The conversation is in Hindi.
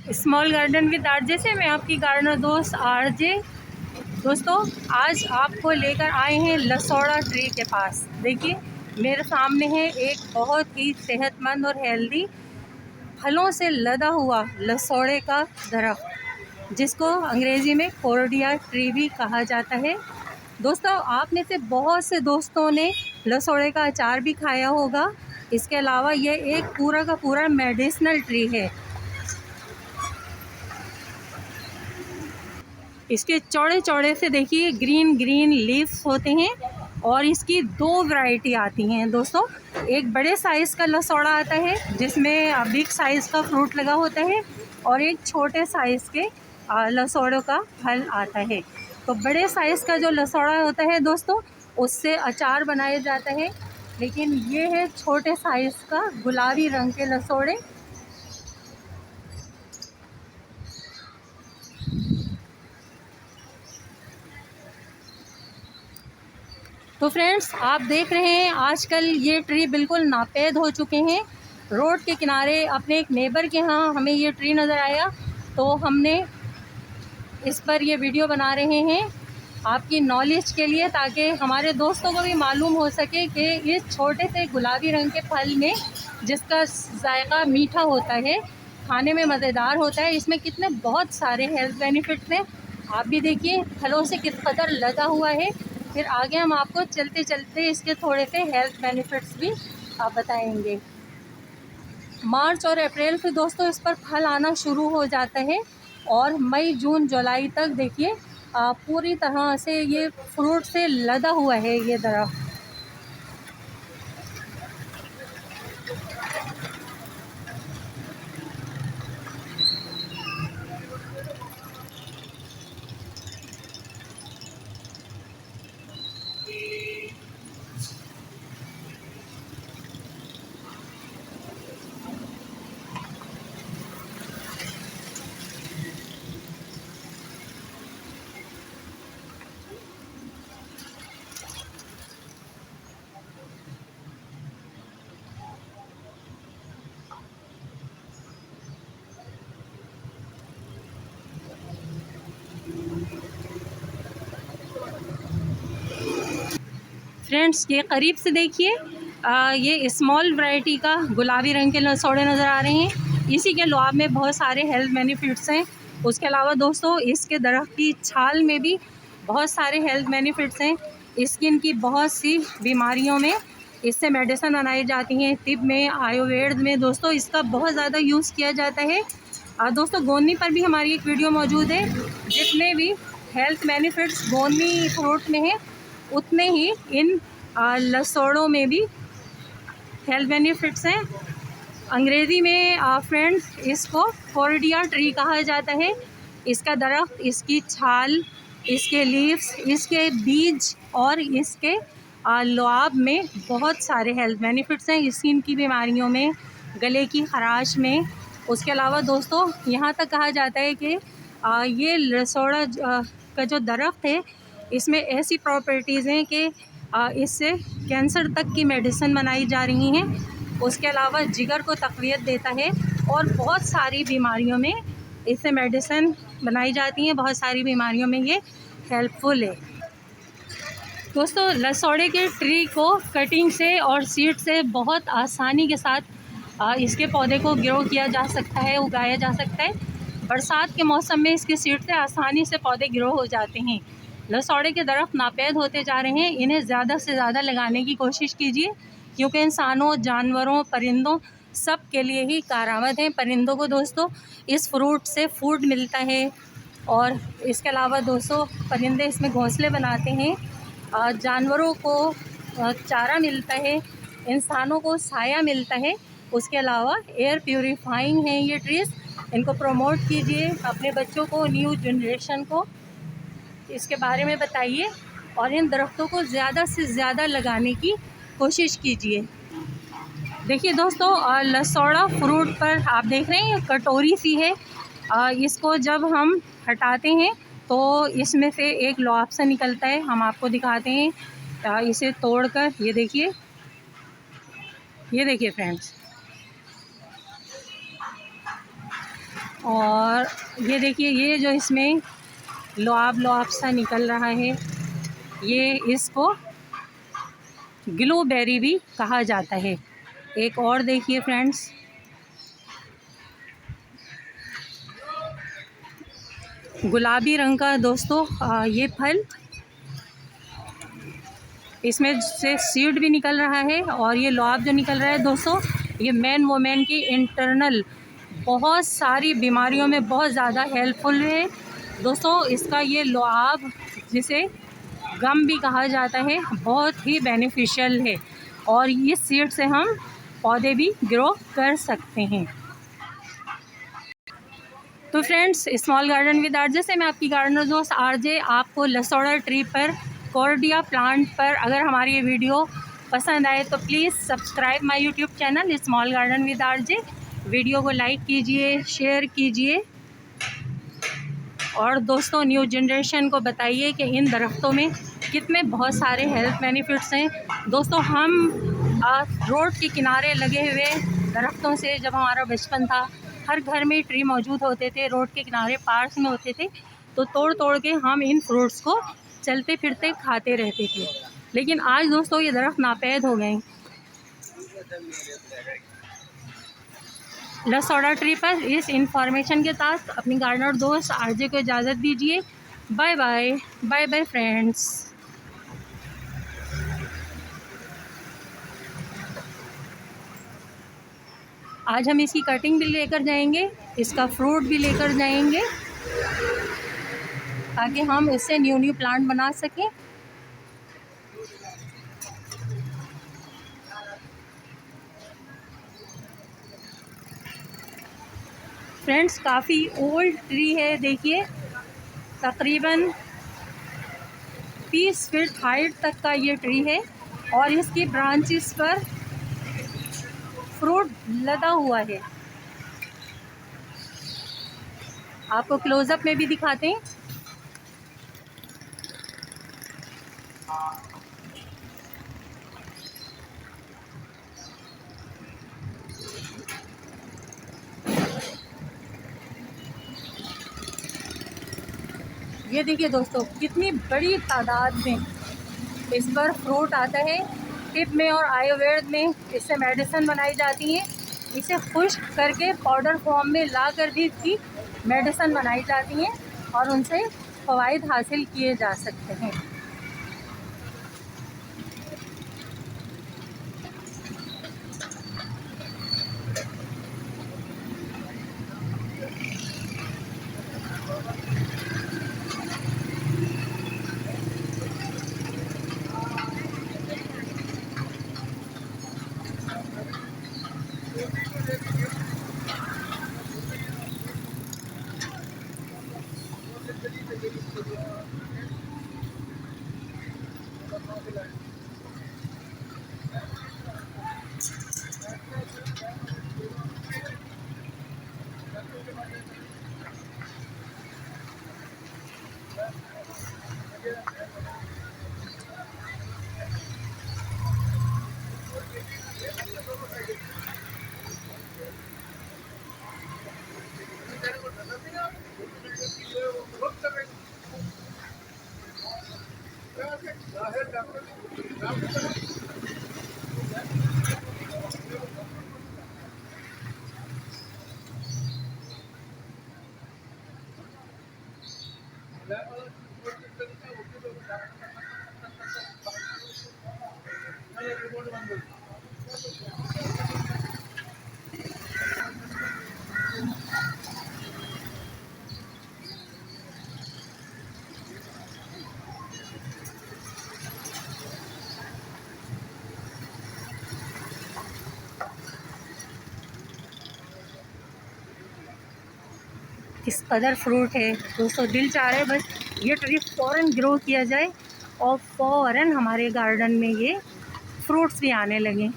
स्मॉल गार्डन विद आरजे से मैं आपकी गार्डनर दोस्त आरजे। दोस्तों, आज आपको लेकर आए हैं लसौड़ा ट्री के पास। देखिए मेरे सामने है एक बहुत ही सेहतमंद और हेल्दी फलों से लदा हुआ लसौड़े का दरख्त, जिसको अंग्रेज़ी में कोर्डिया ट्री भी कहा जाता है। दोस्तों, आप में से बहुत से दोस्तों ने लसौड़े का अचार भी खाया होगा। इसके अलावा ये एक पूरा का पूरा मेडिसिनल ट्री है। इसके चौड़े चौड़े से देखिए ग्रीन ग्रीन लीव्स होते हैं और इसकी दो वैरायटी आती हैं दोस्तों। एक बड़े साइज़ का लसौड़ा आता है जिसमें बिग साइज़ का फ्रूट लगा होता है, और एक छोटे साइज़ के लसौड़ों का फल आता है। तो बड़े साइज़ का जो लसौड़ा होता है दोस्तों, उससे अचार बनाया जाता है, लेकिन ये है छोटे साइज़ का गुलाबी रंग के लसौड़े। तो फ्रेंड्स, आप देख रहे हैं आजकल ये ट्री बिल्कुल नापेद हो चुके हैं। रोड के किनारे अपने एक नेबर के यहाँ हमें ये ट्री नज़र आया, तो हमने इस पर ये वीडियो बना रहे हैं आपकी नॉलेज के लिए, ताकि हमारे दोस्तों को भी मालूम हो सके कि इस छोटे से गुलाबी रंग के फल में, जिसका जायका मीठा होता है, खाने में मज़ेदार होता है, इसमें कितने बहुत सारे हेल्थ बेनिफिट्स हैं। आप भी देखिए फलों से किस कदर लदा हुआ है। फिर आगे हम आपको चलते चलते इसके थोड़े से हेल्थ बेनिफिट्स भी आप बताएंगे। मार्च और अप्रैल से दोस्तों इस पर फल आना शुरू हो जाता है, और मई जून जुलाई तक देखिए पूरी तरह से ये फ्रूट से लदा हुआ है ये दरख्त। फ्रेंड्स, ये करीब से देखिए, ये स्मॉल वैरायटी का गुलाबी रंग के लसौड़े नज़र आ रहे हैं। इसी के लुआब में बहुत सारे हेल्थ बेनिफिट्स हैं। उसके अलावा दोस्तों इसके दरख्त की छाल में भी बहुत सारे हेल्थ बेनिफिट्स हैं। स्किन की बहुत सी बीमारियों में इससे मेडिसिन बनाई जाती हैं। तिब में, आयुर्वेद में दोस्तों इसका बहुत ज़्यादा यूज़ किया जाता है। दोस्तों, गोंदनी पर भी हमारी एक वीडियो मौजूद है, जितने भी हेल्थ बेनिफिट्स गोंदनी फ्रूट में है, उतने ही इन लसौड़ों में भी हेल्थ बेनिफिट्स हैं। अंग्रेज़ी में फ्रेंड्स इसको कोर्डिया ट्री कहा जाता है। इसका दरख्त, इसकी छाल, इसके लीव्स, इसके बीज और इसके लुआब में बहुत सारे हेल्थ बेनिफिट्स हैं। स्किन की बीमारियों में, गले की खराश में। उसके अलावा दोस्तों यहाँ तक कहा जाता है कि ये लसौड़ा का जो दरख्त है, इसमें ऐसी प्रॉपर्टीज़ हैं कि इससे कैंसर तक की मेडिसिन बनाई जा रही हैं। उसके अलावा जिगर को तक़वियत देता है, और बहुत सारी बीमारियों में इससे मेडिसिन बनाई जाती हैं। बहुत सारी बीमारियों में ये हेल्पफुल है। दोस्तों, लसौड़े के ट्री को कटिंग से और सीड से बहुत आसानी के साथ इसके पौधे को ग्रो किया जा सकता है, उगाया जा सकता है। बरसात के मौसम में इसके सीड से आसानी से पौधे ग्रो हो जाते हैं। लसौड़े के दरख्त नापेद होते जा रहे हैं, इन्हें ज़्यादा से ज़्यादा लगाने की कोशिश कीजिए, क्योंकि इंसानों, जानवरों, परिंदों सब के लिए ही कारआमद हैं। परिंदों को दोस्तों इस फ्रूट से फूड मिलता है, और इसके अलावा दोस्तों परिंदे इसमें घोंसले बनाते हैं। जानवरों को चारा मिलता है, इंसानों को साया मिलता है। उसके अलावा एयर प्यूरीफाइंग हैं ये ट्रीज़। इनको प्रमोट कीजिए, अपने बच्चों को, न्यू जनरेशन को इसके बारे में बताइए, और इन दरख्तों को ज़्यादा से ज़्यादा लगाने की कोशिश कीजिए। देखिए दोस्तों, लसौड़ा फ्रूट पर आप देख रहे हैं कटोरी सी है। इसको जब हम हटाते हैं तो इसमें से एक लुआब सा निकलता है। हम आपको दिखाते हैं इसे तोड़कर। ये देखिए फ्रेंड्स, और ये देखिए, ये जो इसमें लुआब सा निकल रहा है, ये इसको ग्लोबेरी भी कहा जाता है। एक और देखिए फ्रेंड्स, गुलाबी रंग का दोस्तों ये फल, इसमें से सीड भी निकल रहा है। और ये लुआब जो निकल रहा है दोस्तों, ये मैन वुमेन की इंटरनल बहुत सारी बीमारियों में बहुत ज़्यादा हेल्पफुल है दोस्तों। इसका ये लुआब, जिसे गम भी कहा जाता है, बहुत ही बेनिफिशियल है। और इस सीड से हम पौधे भी ग्रो कर सकते हैं। तो friends, small garden with RJ से मैं आपकी गार्डनर दोस्त आरजे आपको लसोड़ा ट्री पर, कॉर्डिया प्लांट पर अगर हमारी ये वीडियो पसंद आए तो please subscribe my YouTube channel small garden with RJ. Video को लाइक कीजिए, शेयर कीजिए और दोस्तों न्यू जनरेशन को बताइए कि इन दरख्तों में कितने बहुत सारे हेल्थ बेनिफिट्स हैं। दोस्तों, हम रोड के किनारे लगे हुए दरख्तों से, जब हमारा बचपन था, हर घर में ट्री मौजूद होते थे, रोड के किनारे पार्क में होते थे, तो तोड़ तोड़ के हम इन फ्रूट्स को चलते फिरते खाते रहते थे। लेकिन आज दोस्तों ये दरख्त नापैद हो गए। लसोड़ा ट्री पर इस इंफॉर्मेशन के साथ अपनी गार्डनर दोस्त आरजे को इजाज़त दीजिए। Bye bye, bye bye friends. आज हम इसकी कटिंग भी लेकर जाएंगे, इसका फ्रूट भी लेकर जाएंगे, ताकि हम इससे न्यू प्लांट बना सकें। फ्रेंड्स, काफ़ी ओल्ड ट्री है, देखिए तकरीबन 30 फीट हाइट तक का ये ट्री है और इसकी ब्रांचेस पर फ्रूट लगा हुआ है। आपको क्लोजअप में भी दिखाते हैं। ये देखिए दोस्तों, कितनी बड़ी तादाद में इस पर फ्रूट आता है। टिप में और आयुर्वेद में इससे मेडिसिन बनाई जाती है। इसे खुश्क करके पाउडर फॉर्म में ला कर भी इसकी मेडिसिन बनाई जाती है और उनसे फ़वाइद हासिल किए जा सकते हैं। किस कदर फ्रूट है दोस्तों, दिल चाह रहा है बस ये ट्री फ़ौरन ग्रो किया जाए और फ़ौरन हमारे गार्डन में ये फ्रूट्स भी आने लगें।